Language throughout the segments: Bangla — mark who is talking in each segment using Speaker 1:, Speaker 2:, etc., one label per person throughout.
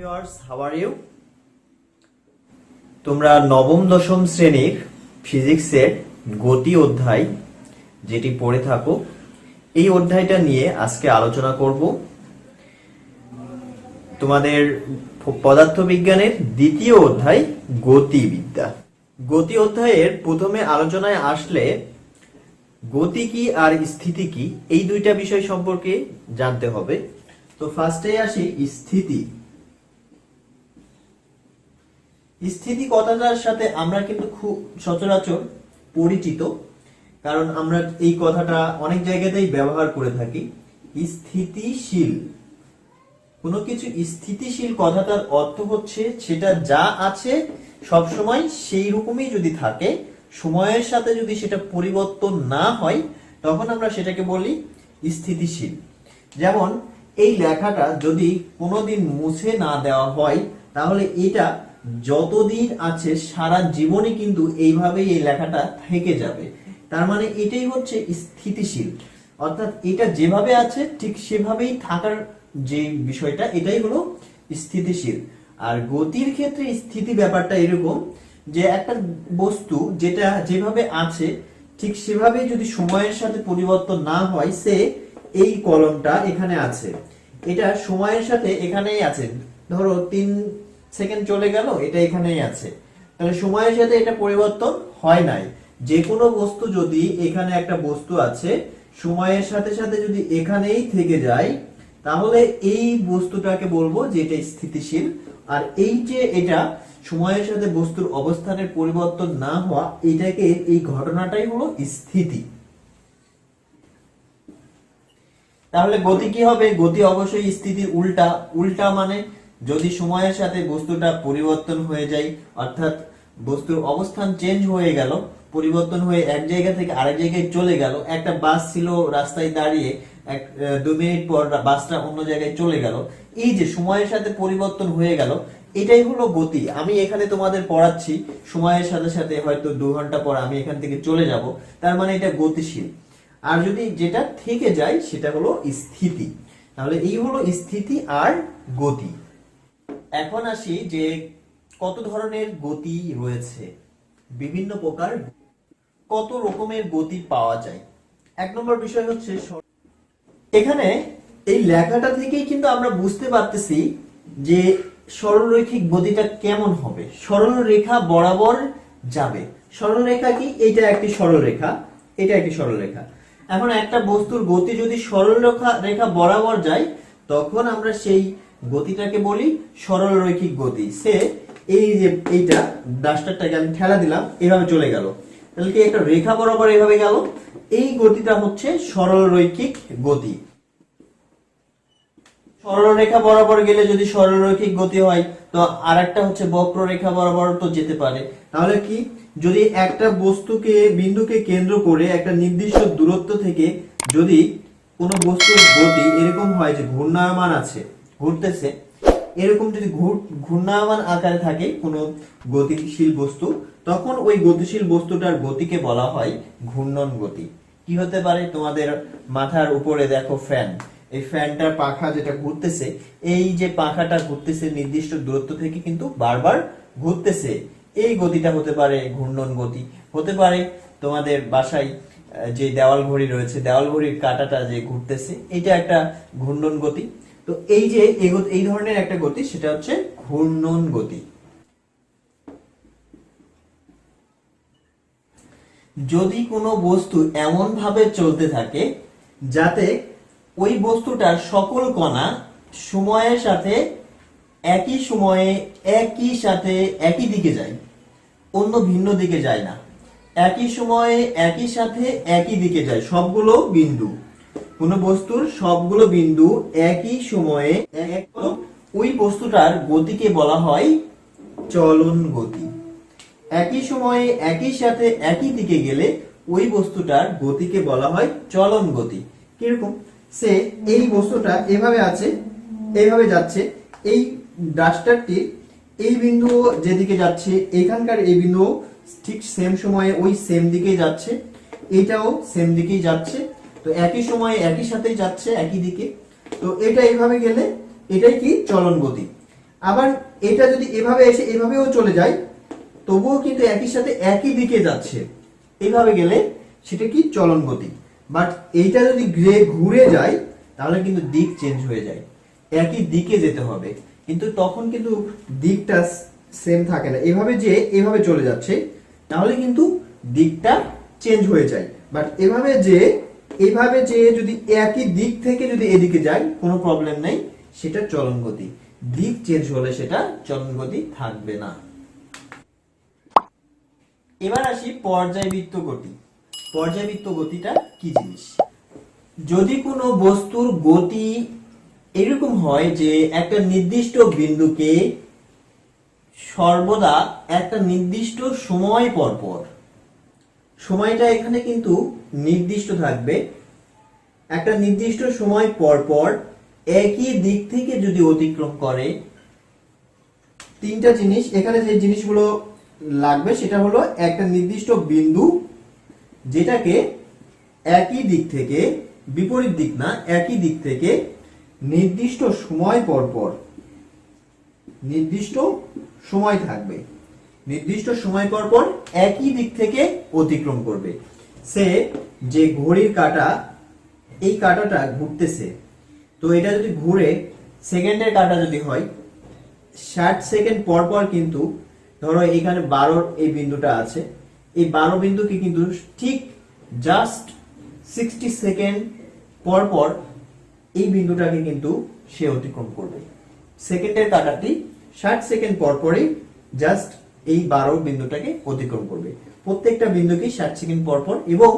Speaker 1: Viewers, how are you? তোমরা নবম দশম শ্রেণীর ফিজিক্সের গতি অধ্যায় যেটি পড়ে থাকো, এই অধ্যায়টা নিয়ে আজকে আলোচনা করব। তোমাদের পদার্থবিজ্ঞানের দ্বিতীয় অধ্যায় গতিবিদ্যা। গতি অধ্যায়ের প্রথমে আলোচনায় আসলে গতি কি আর স্থিতি কি, এই দুইটা বিষয় সম্পর্কে জানতে হবে। তো ফার্স্টে আসি স্থিতি। স্থিতি কথাটার সাথে আমরা কিন্তু খুব সচরাচর পরিচিত, কারণ আমরা এই কথাটা অনেক জায়গাতেই ব্যবহার করে থাকি। স্থিতিশীল, কোনো কিছু স্থিতিশীল কথাটার অর্থ হচ্ছে সেটা যা আছে সবসময় সেই রকমই যদি থাকে, সময়ের সাথে যদি সেটা পরিবর্তন না হয়, তখন আমরা সেটাকে বলি স্থিতিশীল। যেমন এই লেখাটা যদি কোনোদিন মুছে না দেওয়া হয়, তাহলে এটা যতদিন আছে সারা জীবনই কিন্তু এইভাবেই এই লেখাটা থেকে যাবে। তার মানে এটাই হচ্ছে স্থিতিশীল, অর্থাৎ এটা যেভাবে আছে ঠিক সেভাবেই থাকার যে বিষয়টা, এটাই হলো স্থিতিশীল। আর গতির ক্ষেত্রে স্থিতি ব্যাপারটা এরকম যে একটা বস্তু যেটা যেভাবে আছে ঠিক সেভাবেই যদি সময়ের সাথে পরিবর্তন না হয়, সে এই কলমটা এখানে আছে, এটা সময়ের সাথে এখানেই আছে, ধরো 3 সেকেন্ড চলে গেল, এটা এখানেই আছে, তাহলে সময়ের সাথে এটা পরিবর্তন হয় নাই। যে কোনো বস্তু যদি এখানে একটা বস্তু আছে, সময়ের সাথে সাথে যদি এখানেই থেকে যায়, তাহলে এই বস্তুটাকে বলবো যে এটা স্থিতিশীল। আর এই যে এটা সময়ের সাথে বস্তুর অবস্থানের পরিবর্তন না হওয়া, এটাকে এই ঘটনাটাই হলো স্থিতি। তাহলে গতি কি হবে? গতি অবশ্যই স্থিতির উল্টা। উল্টা মানে যদি সময়ের সাথে বস্তুটা পরিবর্তন হয়ে যায়, অর্থাৎ বস্তুর অবস্থান চেঞ্জ হয়ে গেল, পরিবর্তন হয়ে এক জায়গা থেকে আরেক জায়গায় চলে গেল। একটা বাস ছিল রাস্তায় দাঁড়িয়ে, 2 মিনিট পর বাসটা অন্য জায়গায় চলে গেল, এই যে সময়ের সাথে পরিবর্তন হয়ে গেল, এটাই হলো গতি। আমি এখানে তোমাদের পড়াচ্ছি, সময়ের সাথে সাথে হয়তো 2 ঘন্টা পর আমি এখান থেকে চলে যাব, তার মানে এটা গতিশীল। আর যদি যেটা থেকে যায় সেটা হলো স্থিতি। তাহলে এই হলো স্থিতি আর গতি। এখন আসি যে কত ধরনের গতি রয়েছে, বিভিন্ন প্রকার কত রকমের গতি পাওয়া যায়। 1 নম্বর বিষয় হচ্ছে, এখানে এই লেখাটা থেকেই কিন্তু আমরা বুঝতে পারতেছি যে সরলরৈখিক গতিটা কেমন হবে। সরল রেখা বরাবর যাবে। সরল রেখা কি? এটা একটি সরল রেখা, এটা একটি সরল রেখা। এখন একটা বস্তুর গতি যদি সরল রেখা বরাবর যায়, তখন আমরা সেই গতিটাকে বলি সরল রৈখিক গতি। সে এই যে এইটা ডাস্টারটাকে আমি ঠেলা দিলাম, এভাবে চলে গেল, তাহলে কি একটা রেখা বরাবর এভাবে গেল, এই গতিটা হচ্ছে সরল রৈখিক গতি। সরল রেখা বরাবর গেলে যদি সরল রৈখিক গতি হয়, তো আরেকটা হচ্ছে বক্ররেখা বরাবর তো যেতে পারে। তাহলে কি, যদি একটা বস্তুকে বিন্দুকে কেন্দ্র করে একটা নির্দিষ্ট দূরত্ব থেকে যদি কোনো বস্তুর গতি এরকম হয় যে ঘূর্ণায়মান আছে, ঘুরতেছে, এরকম যদি ঘূর্ণায়মান আকারে থাকে কোনো গতিশীল বস্তু, তখন ওই গতিশীল বস্তুটার গতিকে বলা হয় ঘূর্ণন গতি। কি হতে পারে? তোমাদের মাথার উপরে দেখো ফ্যান, এই ফ্যানটার পাখা যেটা ঘুরতেছে, এই যে পাখাটা ঘুরতেছে নির্দিষ্ট দূরত্ব থেকে কিন্তু বারবার ঘুরতেছে, এই গতিটা হতে পারে ঘূর্ণন গতি। হতে পারে তোমাদের বাসায় যে দেওয়াল ঘড়ি রয়েছে, দেওয়াল ঘড়ির কাঁটাটা যে ঘুরতেছে, এটা একটা ঘূর্ণন গতি। তো এই যে এই ধরনের একটা গতি, সেটা হচ্ছে ঘূর্ণন গতি। যদি কোনো বস্তু এমন ভাবে চলতে থাকে যাতে ওই বস্তুটার সকল কণা সময়ের সাথে একই সময়ে একই সাথে একই দিকে যায়, অন্য ভিন্ন দিকে যায় না, একই সময়ে একই সাথে একই দিকে যায়, সবগুলো বিন্দু, কোন বস্তুর সবগুলো বিন্দু একই সময়ে ওই বস্তুটার গতিকে বলা হয় চলন গতি। একই সময়ে একই সাথে একই দিকে গেলে ওই বস্তুটার গতিকে বলা হয় চলন গতি। কিরকম? সে এই বস্তুটা এভাবে আছে, এইভাবে যাচ্ছে, এই ডাস্টারটি এই বিন্দু যেদিকে যাচ্ছে, এখানকার এই বিন্দু ঠিক সেম সময়ে ওই সেম দিকেই যাচ্ছে, এটাও সেম দিকেই যাচ্ছে, তো একই সময়ে একই সাথেই যাচ্ছে একই দিকে। তো এটা এইভাবে গেলে এটাই কি? চলন গতি। আবার এটা যদি এভাবে এসে এভাবেও চলে যায় তবুও কিন্তু একই সাথে একই দিকে যাচ্ছে, এইভাবে গেলে সেটা কি চলন গতি। বাট এইটা যদি ঘুরে যায় তাহলে কিন্তু দিক চেঞ্জ হয়ে যায়, একই দিকে যেতে হবে, কিন্তু তখন কিন্তু দিকটা সেম থাকে না। এভাবে যে এভাবে চলে যাচ্ছে তাহলে কিন্তু দিকটা চেঞ্জ হয়ে যায়। বাট এভাবে যে যদি একই দিক থেকে যদি এদিকে যায় কোনো প্রবলেম নেই, সেটা চলন গতি। দিক চেঞ্জ হলে সেটা চলন গতি থাকবে না। এবার আসি পর্যায়বৃত্ত গতি। পর্যায়বৃত্ত গতিটা কি জিনিস? যদি কোনো বস্তুর গতি এরকম হয় যে একটা নির্দিষ্ট বিন্দুকে সর্বদা একটা নির্দিষ্ট সময় পর পর, সময়টা এখানে কিন্তু নির্দিষ্ট থাকবে, একটা নির্দিষ্ট সময় পর পর একই দিক থেকে যদি অতিক্রম করে, তিনটা জিনিস এখানে যে জিনিসগুলো লাগবে সেটা হলো একটা নির্দিষ্ট বিন্দু যেটাকে একই দিক থেকে, বিপরীত দিক না, একই দিক থেকে নির্দিষ্ট সময় পর পর, নির্দিষ্ট সময় থাকবে, নির্দিষ্ট সময় পর পর একই দিক থেকে অতিক্রম করবে। সে যে ঘড়ির কাঁটা, এই কাঁটাটা ঘুরতেছে, তো এটা যদি ঘুরে সেকেন্ডের কাঁটা যদি হয় 60 সেকেন্ড পর পর কিন্তু, ধরো এখানে 12 এই বিন্দুটা আছে, এই 12 বিন্দুকে কিন্তু ঠিক জাস্ট 60 সেকেন্ড পর পর এই বিন্দুটাকে কিন্তু সে অতিক্রম করবে। সেকেন্ডের কাঁটাটি 60 সেকেন্ড পর পরই জাস্ট এই 12 বিন্দুটাকে অতিক্রম করবে, প্রত্যেকটা বিন্দুকে 60 সেকেন্ড পর পর, এবং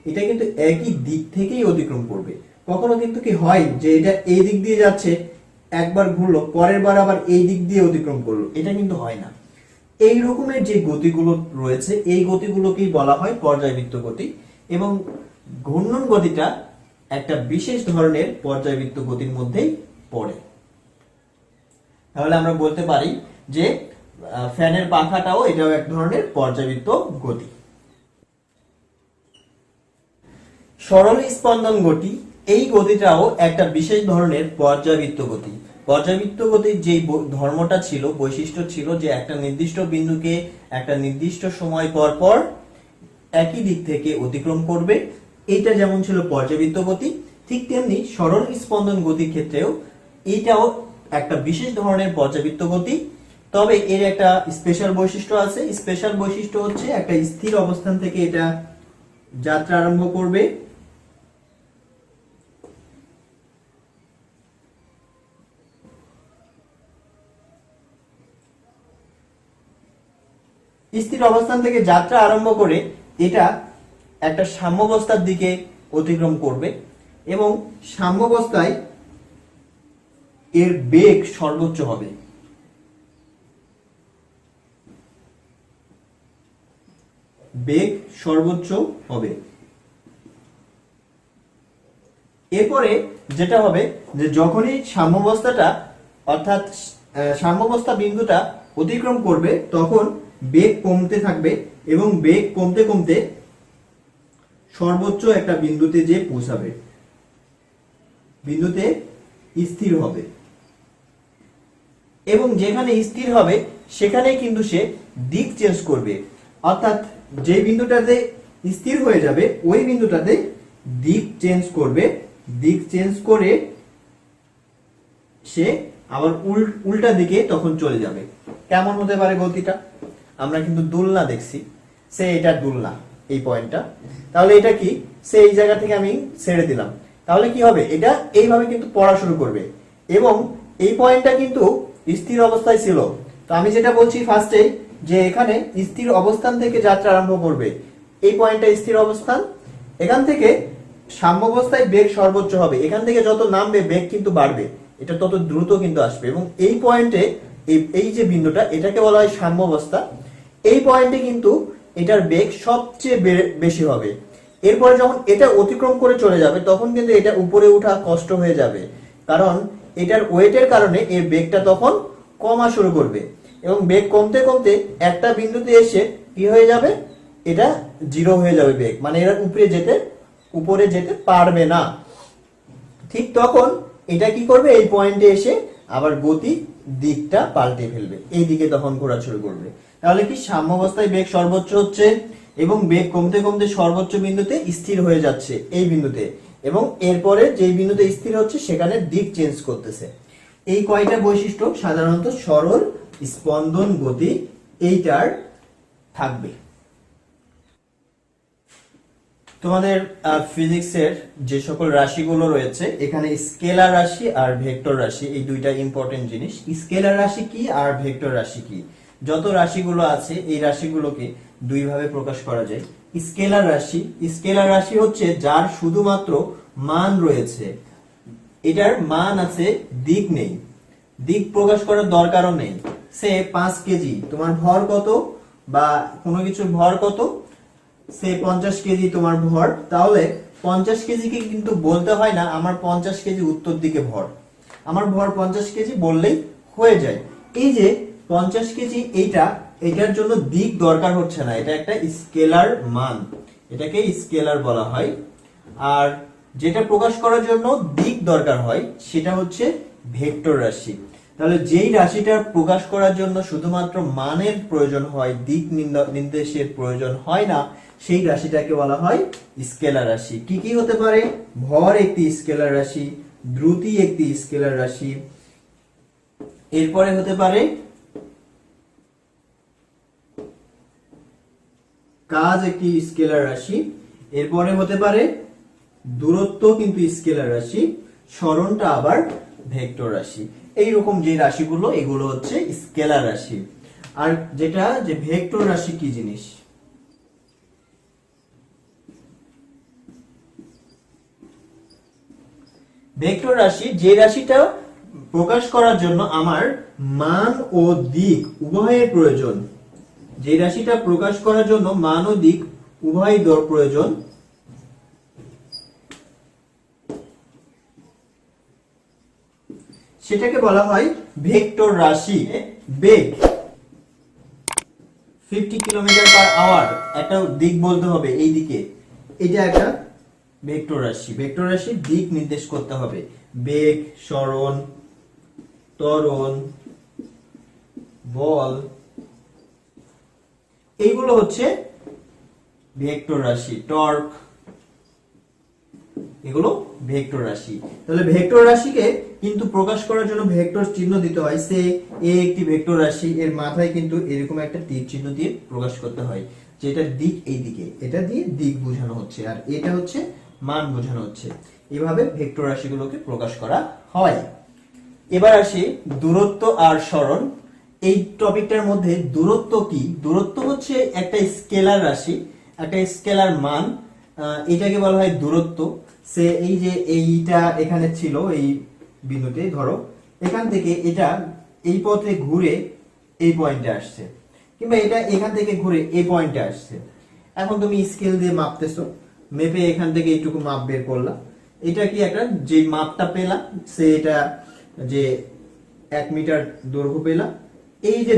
Speaker 1: এটা কিন্তু একই দিক থেকেই অতিক্রম করবে। কখনো কিন্তু কি হয় যে এটা এই দিক দিয়ে যাচ্ছে, একবার ঘুরলো, পরের বার আবার এই দিক দিয়ে অতিক্রম করলো, এটা কিন্তু হয় না। এই রকমের যে গতিগুলো রয়েছে এই গতিগুলোকেই বলা হয় পর্যায়বৃত্ত গতি, এবং ঘূর্ণন গতিটা একটা বিশেষ ধরনের পর্যায়বৃত্ত গতির মধ্যেই পড়ে। তাহলে আমরা বলতে পারি যে ফ্যানের পাখাটাও এটাও এক ধরনের পর্যায়বৃত্ত গতি। সরল স্পন্দন গতি, এই গতিটাও একটা বিশেষ ধরনের পর্যায়বৃত্ত গতি। পর্যায়বৃত্ত গতির যে ধর্মটা ছিল, বৈশিষ্ট্য ছিল যে একটা নির্দিষ্ট বিন্দুকে একটা নির্দিষ্ট সময় পর পর একই দিক থেকে অতিক্রম করবে, এইটা যেমন ছিল পর্যায়বৃত্ত গতি, ঠিক তেমনি সরল স্পন্দন গতির ক্ষেত্রেও এইটাও একটা বিশেষ ধরনের পর্যায়বৃত্ত গতি। তবে এর একটা স্পেশাল বৈশিষ্ট্য আছে। স্পেশাল বৈশিষ্ট্য হচ্ছে একটা স্থির অবস্থান থেকে এটা যাত্রা আরম্ভ করবে, স্থির অবস্থান থেকে যাত্রা আরম্ভ করে এটা একটা সাম্যাবস্থার দিকে অতিক্রম করবে, এবং সাম্যাবস্থায় এর বেগ সর্বোচ্চ হবে। বেগ সর্বোচ্চ হবে। এরপরে যেটা হবে যে যখনই সাম্যাবস্থাটা অর্থাৎ সাম্যাবস্থা বিন্দুটা অতিক্রম করবে তখন বেগ কমতে থাকবে, এবং বেগ কমতে কমতে সর্বোচ্চ একটা বিন্দুতে যে পৌঁছাবে, বিন্দুতে স্থির হবে, এবং যেখানে স্থির হবে সেখানে কিন্তু সে দিক চেঞ্জ করবে। অর্থাৎ যে বিন্দুটাতে স্থির হয়ে যাবে ওই বিন্দুটাতে দিক চেঞ্জ করবে, দিক চেঞ্জ করে সে আবার উল্টা দিকে তখন চলে যাবে। কেমন হতে পারে গতিটা? আমরা কিন্তু দুলনা দেখছি, সে এটা দুলনা এই পয়েন্টটা, তাহলে এটা কি, সে এই জায়গা থেকে আমি ছেড়ে দিলাম, তাহলে কি হবে, এটা এইভাবে কিন্তু পড়া শুরু করবে, এবং এই পয়েন্টটা কিন্তু স্থির অবস্থায় ছিল। তো আমি যেটা বলছি ফার্স্টে যে এখানে স্থির অবস্থান থেকে যাত্রা আরম্ভ করবে, এই পয়েন্টটা স্থির অবস্থান, এখান থেকে সাম্যাবস্থায় বেগ সর্বোচ্চ হবে, এখান থেকে যত নামবে বেগ কিন্তু বাড়বে, এটা তত দ্রুত কিন্তু আসবে, এবং এই পয়েন্টে এই যে বিন্দুটা এটাকে বলা হয় সাম্যাবস্থা, এই পয়েন্টে কিন্তু এটার বেগ সবচেয়ে বেশি হবে। এরপরে যখন এটা অতিক্রম করে চলে যাবে তখন কিন্তু এটা উপরে ওঠা কষ্ট হয়ে যাবে, কারণ এটার ওয়েটের কারণে এর বেগটা তখন কমা শুরু করবে, এবং বেগ কমতে কমতে একটা বিন্দুতে এসে কি হয়ে যাবে, এটা জিরো হয়ে যাবে বেগ, মানে এর উপরে যেতে পারবে না। ঠিক তখন এটা কি করবে, এই পয়েন্টে এসে আবার গতি দিকটা পাল্টে ফেলবে, এই দিকে তখন ঘোরাঘুরি করবে। তাহলে কি সাম্যাবস্থায় বেগ সর্বোচ্চ হচ্ছে এবং বেগ কমতে কমতে সর্বোচ্চ বিন্দুতে স্থির হয়ে যাচ্ছে এই বিন্দুতে, এবং এরপরে যেই বিন্দুতে স্থির হচ্ছে সেখানে দিক চেঞ্জ করতেছে। এই কয়টা বৈশিষ্ট্য সাধারণত সরল স্পন্দন গতি এইটার থাকবে। তোমাদের ফিজিক্সের যে সকল রাশিগুলো রয়েছে এখানে স্কেলার রাশি আর ভেক্টর রাশি, এই দুইটা ইম্পর্টেন্ট জিনিস। স্কেলার রাশি কি আর ভেক্টর রাশি কি? যত রাশিগুলো আছে এই রাশিগুলোকে দুই ভাবে প্রকাশ করা যায়। স্কেলার রাশি, স্কেলার রাশি হচ্ছে যার শুধুমাত্র মান রয়েছে, এটার মান আছে, দিক নেই, দিক প্রকাশ করার দরকারও নেই। সে 5 কেজি, তোমার ভর কত বা কোনো কিছুর ভর কত, সে 50 কেজি তোমার ভর, তাহলে 50 কেজিকে কিন্তু বলতে হয় না আমার 50 কেজি উত্তর দিকে ভর, আমার ভর 50 কেজি বললেই হয়ে যায়। এই যে 50 কেজি, এটার জন্য দিক দরকার হচ্ছে না, এটা একটা স্কেলার মান, এটাকে স্কেলার বলা হয়। আর যেটা প্রকাশ করার জন্য দিক দরকার হয় সেটা হচ্ছে ভেক্টর রাশি। তাহলে যেই রাশিটা প্রকাশ করার জন্য শুধুমাত্র মানের প্রয়োজন হয়, দিক নির্দেশের প্রয়োজন হয় না, সেই রাশিটাকে বলা হয় স্কেলার রাশি। কি কি হতে পারে? ভর একটি স্কেলার রাশি, দ্রুতি একটি স্কেলার রাশি, এরপরে হতে পারে কাজ একটি স্কেলার রাশি, এরপরে হতে পারে দূরত্ব কিন্তু স্কেলার রাশি, সরণটা আবার ভেক্টর রাশি। এইরকম যে রাশিগুলো এগুলো হচ্ছে স্কেলার রাশি। আর যেটা যে ভেক্টর রাশি কি জিনিস? ভেক্টর রাশি যে রাশিটা প্রকাশ করার জন্য আমার মান ও দিক উভয়ের প্রয়োজন, যে রাশিটা প্রকাশ করার জন্য মান ও দিক উভয় প্রয়োজন, সেটাকে বলা হয় ভেক্টর রাশি। বেগ 50 কিলোমিটার/আওয়ার, একটা দিক বলতে হবে এই দিকে, এটা একটা ভেক্টর রাশি। ভেক্টর রাশির দিক নির্দেশ করতে হবে, বেগ, সরণ, ত্বরণ, বল, এইগুলো হচ্ছে ভেক্টর রাশি, টর্ক, এগুলো ভেক্টর রাশি। তাহলে ভেক্টর রাশিকে কিন্তু প্রকাশ করার জন্য ভেক্টর চিহ্ন দিতে হয়। সে এ একটি ভেক্টর রাশি, এর মাথায় কিন্তু এরকম একটা তীর চিহ্ন দিয়ে প্রকাশ করতে হয়, যেটা দিক এই দিকে, এটা দিয়ে দিক বোঝানো হচ্ছে, আর এটা হচ্ছে মান বোঝানো হচ্ছে। এভাবে ভেক্টর রাশিগুলোকে প্রকাশ করা হয়। এবার আসি দূরত্ব আর সরণ। এই টপিকটার মধ্যে দূরত্ব কি? দূরত্ব হচ্ছে একটা স্কেলার রাশি, একটা স্কেলার মান, এটাকে বলা হয় দূরত্ব। সে এই যে এইটা এখানে ছিল, এই বিন্দুতে ধরো এখান থেকে এটা এই পথে ঘুরে এই পয়েন্টে আসছে, কিংবা এটা এখান থেকে ঘুরে এই পয়েন্টে আসছে। এখন তুমি স্কেল দিয়ে মাপতেছো, মেপে এখান থেকে এইটুকু মাপ বের করলা, এটা কি একটা যে মাপটা পেলা, সে এটা যে 1 মিটার দৈর্ঘ্য পেলা, এই যে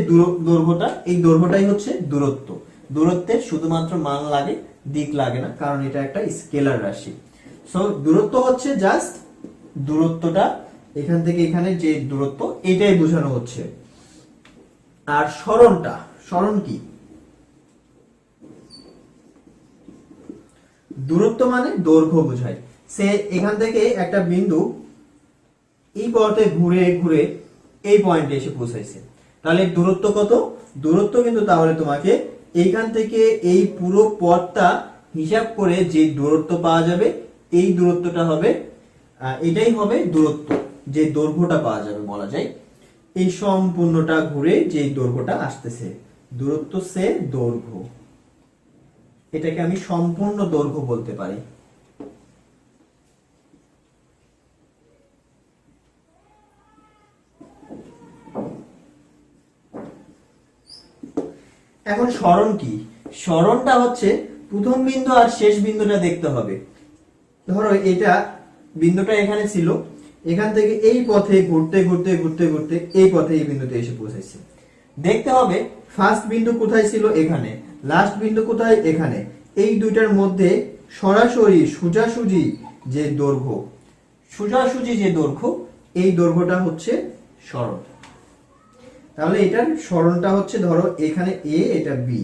Speaker 1: দৈর্ঘ্যটা, এই দৈর্ঘ্যটাই হচ্ছে দূরত্ব। দূরত্বের শুধুমাত্র মান লাগে, দিক লাগে না, কারণ এটা একটা স্কেলার রাশি। সো দূরত্ব হচ্ছে জাস্ট দূরত্বটা, এখান থেকে এখানে যে দূরত্ব, এটাই বোঝানো হচ্ছে। আর সরণটা, সরণ কি? দূরত্ব মানে দৈর্ঘ্য বোঝায়। সে এখান থেকে একটা বিন্দু এই পথে ঘুরে ঘুরে এই পয়েন্টে এসে পৌঁছাইছে, তাহলে দূরত্ব কত? দূরত্ব কিন্তু তাহলে তোমাকে এইখান থেকে এই পুরো পথটা হিসাব করে যে দূরত্ব পাওয়া যাবে, এই দূরত্বটা হবে, এটাই হবে দূরত্ব, যে দৈর্ঘ্যটা পাওয়া যাবে বলা যায়। এই সম্পূর্ণটা ঘুরে যে দৈর্ঘ্যটা আসতেছে, দূরত্ব সে দৈর্ঘ্য, এটাকে আমি সম্পূর্ণ দৈর্ঘ্য বলতে পারি। এখন সরণ কি? সরণটা হচ্ছে প্রথম বিন্দু আর শেষ বিন্দুটা দেখতে হবে। ধরো এটা বিন্দুটা এখানে ছিল, এখান থেকে এই পথে ঘুরতে ঘুরতে ঘুরতে ঘুরতে এই পথে এই বিন্দুতে এসে পৌঁছাইছে। দেখতে হবে ফার্স্ট বিন্দু কোথায় ছিল, এখানে, লাস্ট বিন্দু কোথায়, এখানে। এই দুইটার মধ্যে সরাসরি সোজাসুজি যে দৈর্ঘ্য, সোজাসুজি যে দৈর্ঘ্য, এই দৈর্ঘ্যটা হচ্ছে সরণ। তাহলে এটার সরণটা হচ্ছে, ধরো এখানে এ, এটা বি,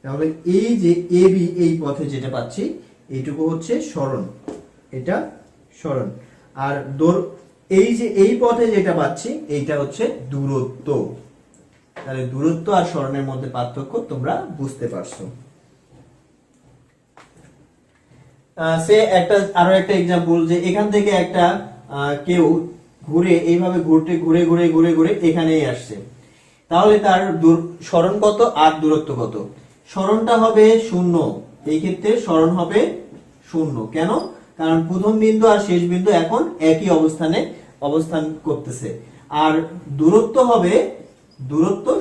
Speaker 1: তাহলে এই যে এ বি এই পথে যেটা পাচ্ছি এইটুকু হচ্ছে সরণ, এটা সরণ। আর এই যে এই পথে যেটা পাচ্ছি এইটা হচ্ছে দূরত্ব। তাহলে দূরত্ব আর সরণের মধ্যে পার্থক্য তোমরা বুঝতে পারছো। আরো একটা এক্সাম্পল, যে এখান থেকে একটা কেউ ঘুরে এইভাবে ঘুরে ঘুরে ঘুরে ঘুরে এখানেই আসছে, তাহলে তার সরণ কত আর দূরত্ব কত? সরণটা হবে 0, এই ক্ষেত্রে সরণ হবে 0। কেন? কারণ প্রথম বিন্দু আর শেষ বিন্দু এখন একই অবস্থানে অবস্থান করতেছে। আর দূরত্ব হবে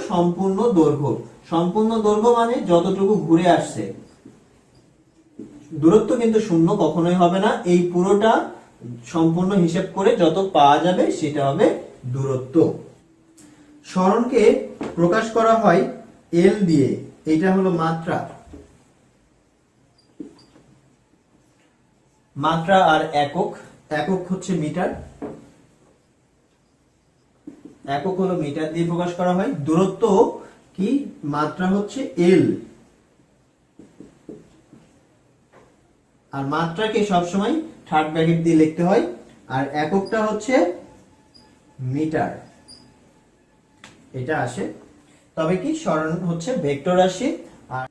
Speaker 1: সম্পূর্ণ দৈর্ঘ্য। সম্পূর্ণ দৈর্ঘ্য মানে যতটুকু ঘুরে আসছে। দূরত্ব কিন্তু 0 কখনোই হবে না, এই পুরোটা সম্পূর্ণ হিসাব করে যত পাওয়া যাবে সেটা হবে দূরত্ব। সরণকে প্রকাশ করা হয় এল দিয়ে, এটা হলো মাত্রা। মাত্রা আর একক, একক হচ্ছে মিটার, একক হলো মিটার দিয়ে প্রকাশ করা হয়। দূরত্ব কি? মাত্রা হচ্ছে এল, আর মাত্রাকে সবসময় থার্ড ব্র্যাকেট দিয়ে লিখতে হয়। আর এককটা হচ্ছে মিটার, এটা আসে। তবে কি সরণ হচ্ছে ভেক্টর রাশি। আর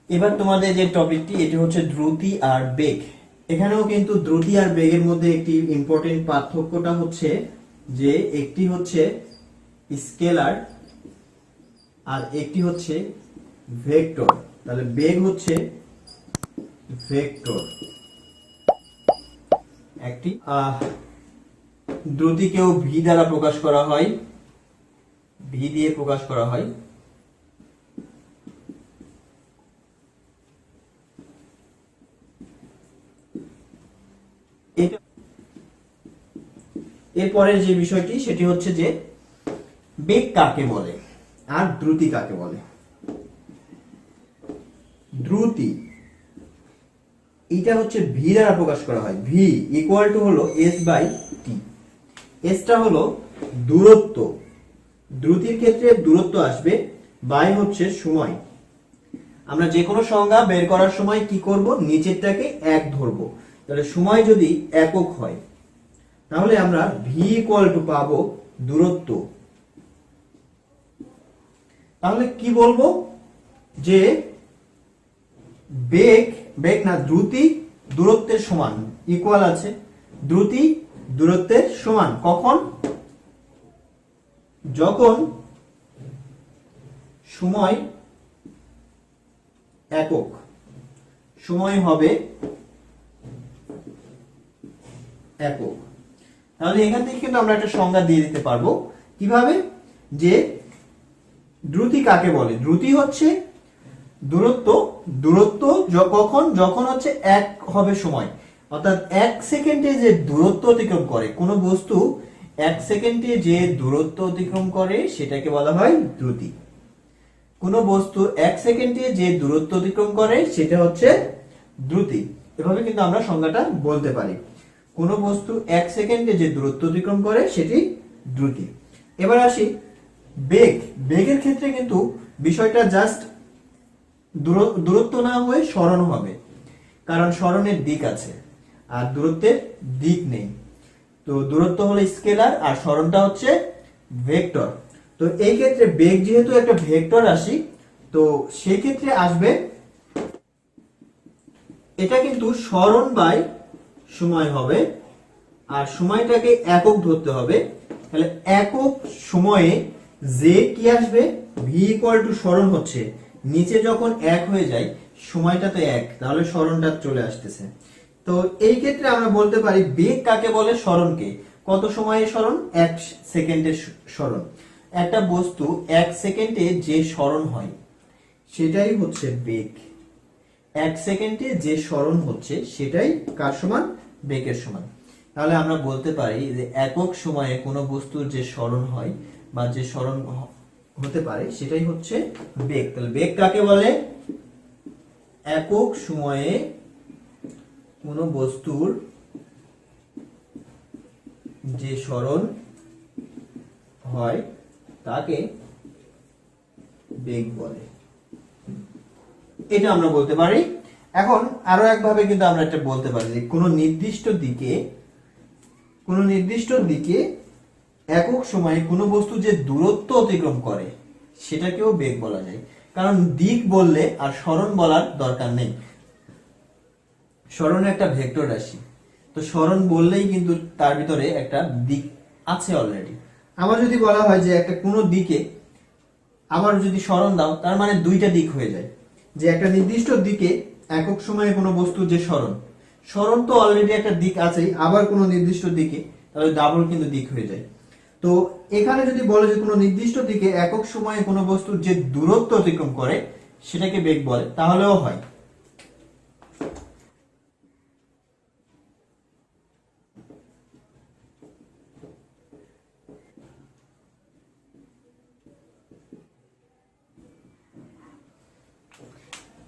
Speaker 1: এবার তোমাদের যে টপিকটি, এটি হচ্ছে দ্রুতি আর বেগ। এখানেও কিন্তু দ্রুতি আর বেগের মধ্যে একটি ইম্পর্টেন্ট পার্থক্যটা হচ্ছে যে একটি হচ্ছে স্কেলার আর একটি হচ্ছে ভেক্টর। তাহলে বেগ হচ্ছে ভেক্টর, একটি দ্রুতিকেও ভি দ্বারা প্রকাশ করা হয়, ভি দিয়ে প্রকাশ করা হয়। এরপরের যে বিষয়টি সেটি হচ্ছে যে বেগ কাকে বলে আর দ্রুতি কাকে বলে। দ্রুতি এটা হচ্ছে ভি দ্বারা প্রকাশ করা হয়। ভি ইকুয়াল টু হলো এস বাই টি। এসটা হলো দূরত্ব, দ্রুতির ক্ষেত্রে দূরত্ব আসবে, বাই হচ্ছে সময়। আমরা যে কোনো সংজ্ঞা বের করার সময় কি করব? নিচেরটাকে এক ধরবো। তাহলে সময় যদি একক হয় তাহলে আমরা ভি ইকুয়াল টু পাবো দূরত্ব। তাহলে কি বলবো? যে বেগ না, দ্রুতি দূরত্বের সমান, ইকুয়াল আছে, দ্রুতি দূরত্বের সমান। কখন? যখন সময় একক, সময় হবে একক। তাহলে এখান থেকে কিন্তু আমরা একটা সংজ্ঞা দিয়ে দিতে পারবো। কিভাবে? যে দ্রুতি কাকে বলে? দ্রুতি হচ্ছে দূরত্ব কখন? যখন হচ্ছে এক হবে সময়, অর্থাৎ 1 সেকেন্ডে যে দূরত্ব অতিক্রম করে, কোন বস্তু 1 সেকেন্ডে যে দূরত্ব অতিক্রম করে সেটাকে বলা হয় দ্রুতি। কোন বস্তু 1 সেকেন্ডে যে দূরত্ব অতিক্রম করে সেটা হচ্ছে দ্রুতি। এভাবে কিন্তু আমরা সংজ্ঞাটা বলতে পারি। কোন বস্তু 1 সেকেন্ডে যে দূরত্ব অতিক্রম করে সেটি দ্রুতি। এবার আসি বেগ। বেগের ক্ষেত্রে কিন্তু বিষয়টা জাস্ট দূরত্ব না হয়ে সরণ হবে, কারণ সরণের দিক আছে আর দূরত্বের দিক নেই। তো দূরত্ব হলো স্কেলার আর সরণটা হচ্ছে ভেক্টর। তো এই ক্ষেত্রে বেগ যেহেতু একটা ভেক্টর রাশি, তো সেই ক্ষেত্রে আসবে এটা কিন্তু সরণ বাই সময় হবে, আর সময়টাকে একক ধরতে হবে। তাহলে একক সময়ে যে কি আসবে? ভি ইকুয়াল টু সরণ হচ্ছে, নিচে যখন এক হয়ে যায় সময়টা তো এক, তাহলে সরণটা চলে আসতেছে। তো এই ক্ষেত্রে আমরা বলতে পারি বেগ কাকে বলে? সরণকে। কত সময়ে সরণ? 1 সেকেন্ডের সরণ। একটা বস্তু 1 সেকেন্ডে যে সরণ হয় সেটাই হচ্ছে বেগ। 1 সেকেন্ডে যে সরণ হচ্ছে সেটাই কার সমান? বেগের সমান। তাহলে আমরা বলতে পারি যে একক সময়ে কোনো বস্তুর যে সরণ হয় বা যে সরণ হতে পারে সেটাই হচ্ছে বেগ। তাহলে বেগ কাকে বলে? একক সময়ে কোনো বস্তুর যে সরণ হয় তাকে বেগ বলে। এটা আমরা বলতে পারি। এখন আরো একভাবে কিন্তু আমরা এটা বলতে পারি যে কোনো নির্দিষ্ট দিকে একক সময়ে কোনো বস্তু যে দূরত্ব অতিক্রম করে সেটাকেও বেগ বলা যায়। কারণ দিক বললে আর সরণ বলার দরকার নেই, সরণ একটা ভেক্টর রাশি, তো সরণ বললেই কিন্তু তার ভিতরে একটা দিক আছে অলরেডি। আবার যদি বলা হয় যে একটা কোনো দিকে আবার যদি সরণ দাও, তার মানে দুইটা দিক হয়ে যায়। যে একটা নির্দিষ্ট দিকে একক সময়ে কোনো বস্তুর যে সরণ তো অলরেডি একটা দিক আছেই, আবার কোনো নির্দিষ্ট দিকে, তাহলে ডাবল কিন্তু দিক হয়ে যায়। তো এখানে যদি বলে যে কোনো নির্দিষ্ট দিকে একক সময়ে কোনো বস্তুর যে দূরত্ব অতিক্রম করে সেটাকে বেগ বলে, তাহলেও হয়।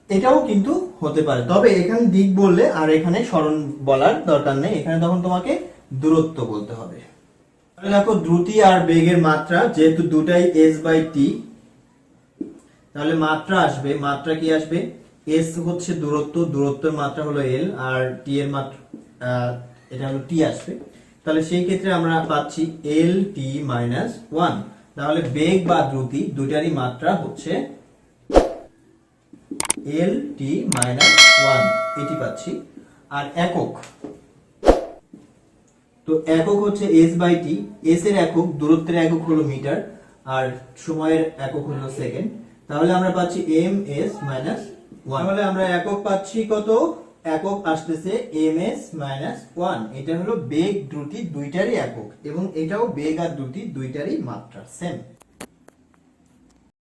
Speaker 1: এটাও কিন্তু হতে পারে, তবে এখানে দিক বললে আর এখানে সরণ বলার দরকার নেই, এখানে তখন তোমাকে দূরত্ব বলতে হবে। দেখো দ্রুতি আর বেগের মাত্রা যেহেতু দুটাই s/t, তাহলে মাত্রা আসবে, মাত্রা কি আসবে, s হচ্ছে দূরত্ব, দূরত্বের মাত্রা হলো l, আর t এর মাত্রা এটা হলো t আসবে। তাহলে সেই ক্ষেত্রে আমরা পাচ্ছি lt - 1। তাহলে বেগ বা দ্রুতি দুটারই মাত্রা হচ্ছে lt - 1, এটি পাচ্ছি। আর একক, তো একক হচ্ছে s/t, s এর একক, দূরত্বের একক হলো মিটার, আর সময়ের একক হলো সেকেন্ড। তাহলে আমরা পাচ্ছি ms - 1। তাহলে আমরা একক পাচ্ছি কত, একক আসতেছে ms - 1। এটা হলো বেগ দ্রুতি দুইটারই একক, এবং এটাও বেগ আর দ্রুতি দুইটারই মাত্রা সেম।